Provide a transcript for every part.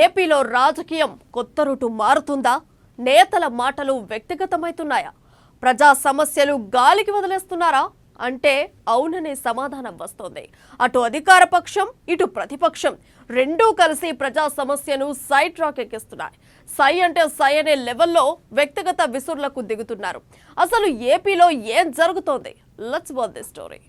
ఏపీలో రాజకీయం కొత్త రూటు మారుతుందా? నేతల మాటలు వ్యక్తిగతమైతున్నాయా? ప్రజా సమస్యలు గాలికి వదిలేస్తున్నారా అంటే అవుననే సమాధానం వస్తోంది. అటు అధికార పక్షం, ఇటు ప్రతిపక్షం రెండూ కలిసి ప్రజా సమస్యను సైడ్ ట్రాక్ ఎక్కిస్తున్నాయి. సై అంటే సై అనే లెవెల్లో వ్యక్తిగత విసుర్లకు దిగుతున్నారు. అసలు ఏపీలో ఏం జరుగుతోంది? Let's watch this story.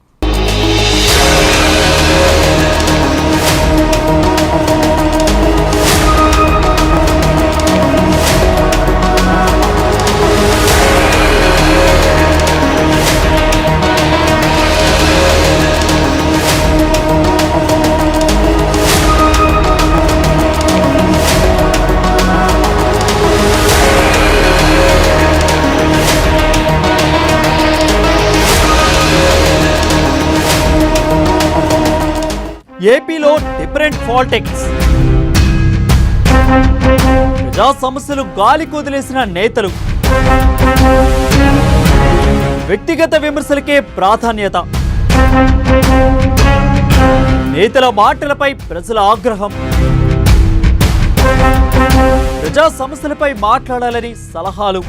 ఏపీలో డిఫరెంట్ పాలిటిక్స్. ప్రజా సమస్యలు గాలికి వదిలేసిన నేతలు, వ్యక్తిగత విమర్శలకే ప్రాధాన్యత, నేతల మాటలపై ప్రజల ఆగ్రహం, ప్రజా సమస్యలపై మాట్లాడాలని సలహాలు.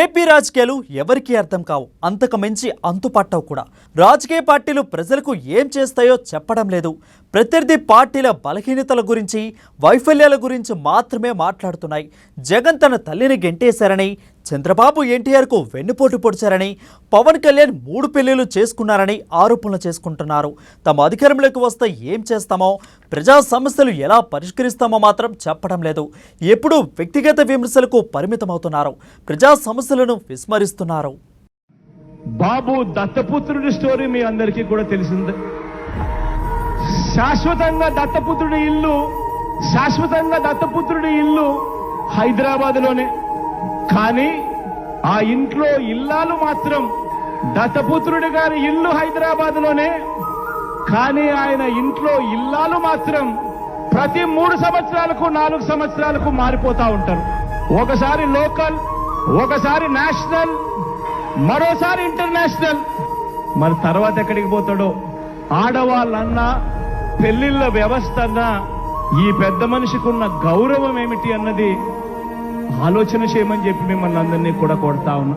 ఏపీ రాజకీయాలు ఎవరికీ అర్థం కావు, అంతకు మించి అంతుపట్టవు కూడా. రాజకీయ పార్టీలు ప్రజలకు ఏం చేస్తాయో చెప్పడం లేదు. ప్రత్యర్థి పార్టీల బలహీనతల గురించి, వైఫల్యాల గురించి మాత్రమే మాట్లాడుతున్నాయి. జగన్ తన తల్లిని గెంటేశారని, చంద్రబాబు ఎన్టీఆర్కు వెన్నుపోటు పొడిచారని, పవన్ కళ్యాణ్ 3 పెళ్లిళ్లు చేసుకున్నారని ఆరోపణలు చేసుకుంటున్నారు. తమ అధికారంలోకి వస్తే ఏం చేస్తామో, ప్రజా సమస్యలు ఎలా పరిష్కరిస్తామో మాత్రం చెప్పడం లేదు. ఎప్పుడూ వ్యక్తిగత విమర్శలకు పరిమితమవుతున్నారు. ప్రజా సమస్యలను విస్మరిస్తున్నారు. బాబు దత్తపుత్రుడి స్టోరీ మీ అందరికీ కూడా తెలిసిందే. శాశ్వతంగా దత్తపుత్రుడి ఇల్లు హైదరాబాద్లోనే. కానీ ఆ ఇంట్లో ఇల్లాలు మాత్రం దత్తపుత్రుడి గారి ఇల్లు హైదరాబాద్లోనే. కానీ ఆయన ఇంట్లో ఇల్లాలు మాత్రం ప్రతి 3 సంవత్సరాలకు 4 సంవత్సరాలకు మారిపోతా ఉంటారు. ఒకసారి లోకల్, ఒకసారి నేషనల్, మరోసారి ఇంటర్నేషనల్. మరి తర్వాత ఎక్కడికి పోతాడో? ఆడవాళ్ళన్నా, పెళ్లిళ్ళ వ్యవస్థ అన్నా ఈ పెద్ద మనిషికి ఉన్న గౌరవం ఏమిటి అన్నది ఆలోచన చేయమని చెప్పి మిమ్మల్ని అందరినీ కూడా కొడతా ఉన్నా.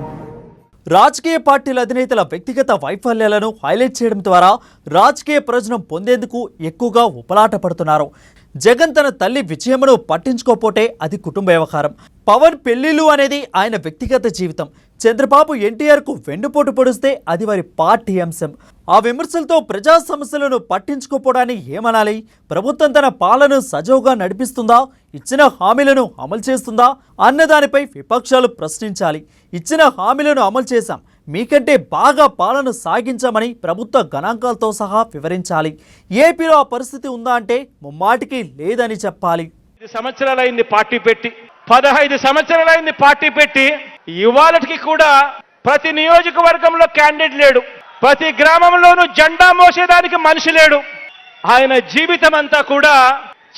రాజకీయ పార్టీల అధినేతల వ్యక్తిగత వైఫల్యాలను హైలైట్ చేయడం ద్వారా రాజకీయ ప్రయోజనం పొందేందుకు ఎక్కువగా ఉపలాట పడుతున్నారు. జగన్ తన తల్లి విజయమును పట్టించుకోపోతే అది కుటుంబ వ్యవహారం. పవన్ పెళ్లిళ్ళు అనేది ఆయన వ్యక్తిగత జీవితం. చంద్రబాబు ఎన్టీఆర్కు వెన్నుపోటు పొడిస్తే అది వారి పార్టీ అంశం. ఆ విమర్శలతో ప్రజా సమస్యలను పట్టించుకోపోవడాన్ని ఏమనాలి? ప్రభుత్వం తన పాలనను సజావుగా నడిపిస్తుందా? ఇచ్చిన హామీలను అమలు చేస్తుందా అన్నదానిపై విపక్షాలు ప్రశ్నించాలి. ఇచ్చిన హామీలను అమలు చేశాం, మీకంటే బాగా పాలన సాగించామని ప్రభుత్వ గణాంకాలతో సహా వివరించాలి. ఏపీలో ఆ పరిస్థితి ఉందా అంటే ముమ్మాటికి లేదని చెప్పాలి. 15 సంవత్సరాలైంది పార్టీ పెట్టి ఇవాళకి కూడా ప్రతి నియోజకవర్గంలో క్యాండిడేట్ లేడు. ప్రతి గ్రామంలోనూ జెండా మోసేదానికి మనిషి లేడు. ఆయన జీవితం అంతా కూడా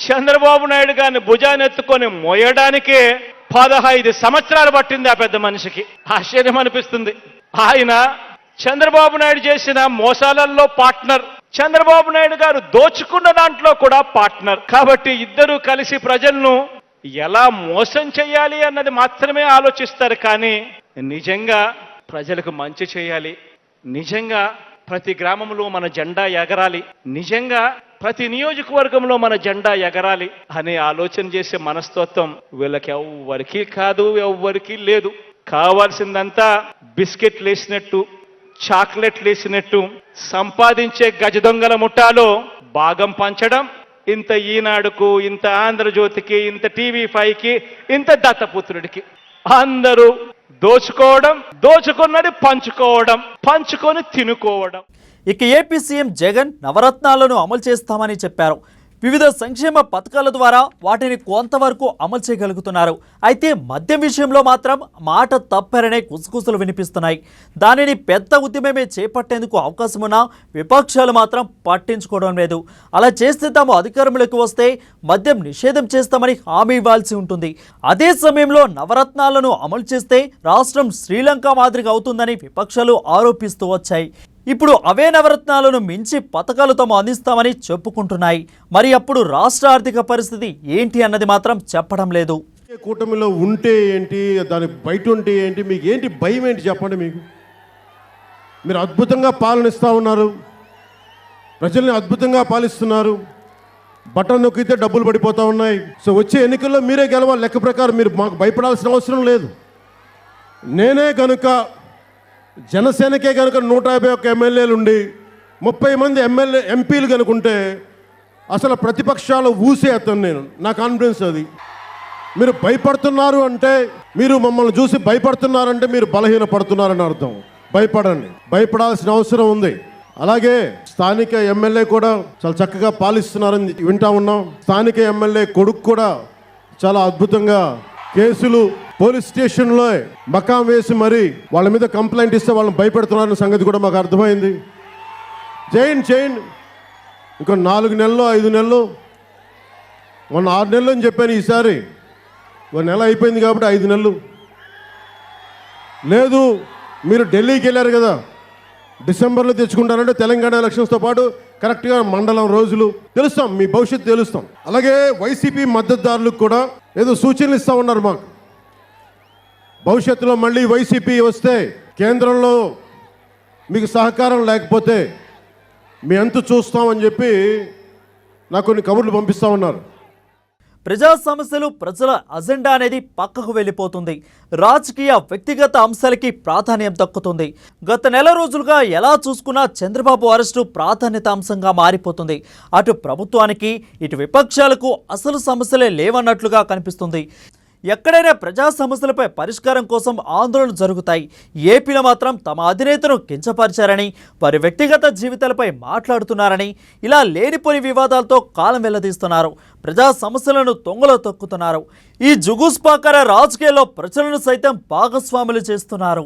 చంద్రబాబు నాయుడు గారిని భుజానెత్తుకొని మోయడానికే 15 సంవత్సరాలు పట్టింది ఆ పెద్ద మనిషికి. ఆశ్చర్యం అనిపిస్తుంది. ఆయన చంద్రబాబు నాయుడు చేసిన మోసాలలో పార్ట్నర్, చంద్రబాబు నాయుడు గారు దోచుకున్న దాంట్లో కూడా పార్ట్నర్. కాబట్టి ఇద్దరూ కలిసి ప్రజలను ఎలా మోసం చేయాలి అన్నది మాత్రమే ఆలోచిస్తారు. కానీ నిజంగా ప్రజలకు మంచి చేయాలి, నిజంగా ప్రతి గ్రామంలో మన జెండా ఎగరాలి, నిజంగా ప్రతి నియోజకవర్గంలో మన జెండా ఎగరాలి అనే ఆలోచన చేసే మనస్తత్వం వీళ్ళకి ఎవ్వరికీ లేదు. కావాల్సిందంతా బిస్కెట్లు వేసినట్టు, చాక్లెట్లు వేసినట్టు సంపాదించే గజ దొంగల ముఠాలో భాగం పంచడం. ఇంత ఈనాడుకు, ఇంత ఆంధ్రజ్యోతికి, ఇంత టీవీ5కి, ఇంత దత్తపుత్రుడికి అందరూ దోచుకోవడం, దోచుకున్నది పంచుకోవడం, పంచుకొని తినుకోవడం. ఇక ఏపీ సీఎం జగన్ నవరత్నాలను అమలు చేస్తామని చెప్పారు. వివిధ సంక్షేమ పథకాల ద్వారా వాటిని కొంతవరకు అమలు చేయగలుగుతున్నారు. అయితే మద్యం విషయంలో మాత్రం మాట తప్పారనే గుసగుసలు వినిపిస్తున్నాయి. దానిని పెద్ద ఉద్యమమే చేపట్టేందుకు అవకాశం ఉన్నా విపక్షాలు మాత్రం పట్టించుకోవడం లేదు. అలా చేస్తే తాము అధికారంలోకి వస్తే మద్యం నిషేధం చేస్తామని హామీ ఇవ్వాల్సి ఉంటుంది. అదే సమయంలో నవరత్నాలను అమలు చేస్తే రాష్ట్రం శ్రీలంక మాదిరిగా అవుతుందని విపక్షాలు ఆరోపిస్తూ వచ్చాయి. ఇప్పుడు అవే నవరత్నాలను మించి పథకాలు తాము అందిస్తామని చెప్పుకుంటున్నాయి. మరి అప్పుడు రాష్ట్ర ఆర్థిక పరిస్థితి ఏంటి అన్నది మాత్రం చెప్పడం లేదు. కూటమిలో ఉంటే ఏంటి, దాని బయట ఉంటే ఏంటి, మీకు ఏంటి భయం ఏంటి చెప్పండి. మీరు అద్భుతంగా పాలనిస్తూ ఉన్నారు, ప్రజల్ని అద్భుతంగా పాలిస్తున్నారు, బటన్ నొక్కితే డబ్బులు పడిపోతూ ఉన్నాయి. సో వచ్చే ఎన్నికల్లో మీరే గెలవాలి. లెక్క ప్రకారం మీరు మాకు భయపడాల్సిన అవసరం లేదు. నేనే కనుక జనసేనకే కనుక 151 ఎమ్మెల్యేలు ఉండి 30 మంది ఎంపీలు కనుకుంటే అసలు ప్రతిపక్షాలు ఊసేస్తాను నేను. నా కాన్ఫిడెన్స్ అది. మీరు భయపడుతున్నారు అంటే, మీరు మమ్మల్ని చూసి భయపడుతున్నారంటే మీరు బలహీన పడుతున్నారని అర్థం. భయపడండి, భయపడాల్సిన అవసరం ఉంది. అలాగే స్థానిక ఎమ్మెల్యే కూడా చాలా చక్కగా పాలిస్తున్నారని వింటా ఉన్నాం. స్థానిక ఎమ్మెల్యే కొడుకు కూడా చాలా అద్భుతంగా కేసులు పోలీస్ స్టేషన్లో మకాం వేసి మరి వాళ్ళ మీద కంప్లైంట్ ఇస్తే వాళ్ళని భయపెడుతున్నారన్న సంగతి కూడా మాకు అర్థమైంది. చేయండి. ఇంకో 4 నెలలు 5 నెలలు, మొన్న 6 నెలలు అని చెప్పాను. ఈసారి 1 నెల అయిపోయింది కాబట్టి 5 నెలలు లేదు. మీరు ఢిల్లీకి వెళ్ళారు కదా, డిసెంబర్లో తెచ్చుకుంటారంటే తెలంగాణ ఎలక్షన్స్తో పాటు కరెక్ట్గా మండలం రోజులు తెలుస్తాం, మీ భవిష్యత్తు తెలుస్తాం. అలాగే వైసీపీ మద్దతుదారులకు కూడా ఏదో సూచనలు ఇస్తూ ఉన్నారు మాకు. భవిష్యత్తులో మళ్ళీ వైసీపీ వస్తే కేంద్రంలో మీకు సహకారం లేకపోతే మీ అంతు చూస్తామని చెప్పి నాకు కొన్ని కబుర్లు పంపిస్తూ ఉన్నారు. ప్రజా సమస్యలు, ప్రజల అజెండా అనేది పక్కకు వెళ్ళిపోతుంది. రాజకీయ వ్యక్తిగత అంశాలకి ప్రాధాన్యం దక్కుతుంది. గత నెల రోజులుగా ఎలా చూసుకున్నా చంద్రబాబు అరెస్టు ప్రాధాన్యత అంశంగా మారిపోతుంది. అటు ప్రభుత్వానికి ఇటు విపక్షాలకు అసలు సమస్యలే లేవన్నట్లుగా కనిపిస్తుంది. ఎక్కడైనా ప్రజా సమస్యలపై పరిష్కారం కోసం ఆందోళనలు జరుగుతాయి. ఏపీలో మాత్రం తమ అధినేతను కించపరిచారని, వారి వ్యక్తిగత జీవితాలపై మాట్లాడుతున్నారని, ఇలా లేనిపోని వివాదాలతో కాలం వెల్లదీస్తున్నారు. ప్రజా సమస్యలను తొంగలో తొక్కుతున్నారు. ఈ జుగుస్పాకర రాజకీయాల్లో ప్రజలను సైతం భాగస్వాములు చేస్తున్నారు.